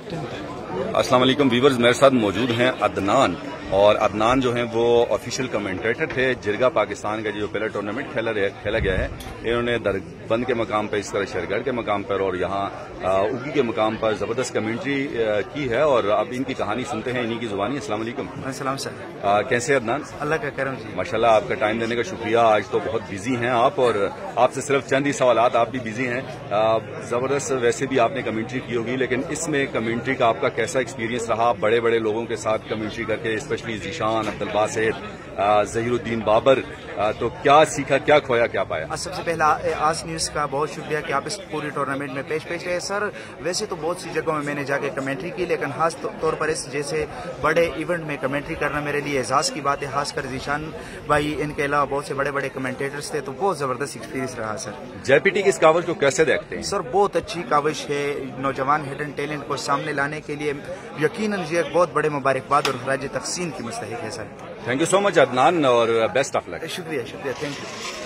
अस्सलाम वालेकुम व्यूवर्स, मेरे साथ मौजूद हैं अदनान। और अदनान जो हैं वो ऑफिशियल कमेंटेटर थे जिरगा पाकिस्तान का जो पहला टूर्नामेंट खेला गया है। इन्होंने दरबंद के मकाम पर, इस तरह शेरगढ़ के मकाम पर और यहाँ उगी के मकाम पर ज़बरदस्त कमेंट्री की है। और अब इनकी कहानी सुनते हैं इन्हीं की ज़ुबानी। अस्सलाम वालेकुम। अस्सलाम सर। कैसे अदनान? अल्लाह का करम जी। माशाल्लाह, आपका टाइम देने का शुक्रिया। आज तो बहुत बिजी हैं आप, और आपसे सिर्फ चंद ही सवालात, आप भी बिजी हैं। ज़बरदस्त वैसे भी आपने कमेंट्री की होगी, लेकिन इसमें कमेंट्री का आपका कैसा एक्सपीरियंस रहा? बड़े बड़े लोगों के साथ कमेंट्री करके, स्पेशली ज़ीशान, अब्दुल बासित, ज़हीरुद्दीन बाबर, तो क्या सीखा, क्या खोया, क्या पाया? सबसे पहला आज न्यूज़ का बहुत शुक्रिया कि आप इस पूरी टूर्नामेंट में पेश है सर। वैसे तो बहुत सी जगहों में मैंने जाके कमेंट्री की, लेकिन खास तौर पर इस जैसे बड़े इवेंट में कमेंट्री करना मेरे लिए एजाज़ की बात है। खासकर ज़ीशान भाई, इनके अलावा बहुत से बड़े बड़े कमेंटेटर्स थे, तो बहुत ज़बरदस्त एक्सपीरियंस रहा सर। जेपीटी की इस काविश को कैसे देखते हैं? सर बहुत अच्छी काविश है। नौजवान हिडन टैलेंट को सामने लाने के लिए यकीनन ये एक बहुत बड़े मुबारकबाद और खराज तहसीन की मुस्तहिक है sir. Thank you so much Adnan, और बेस्ट ऑफ लक। शुक्रिया, थैंक यू।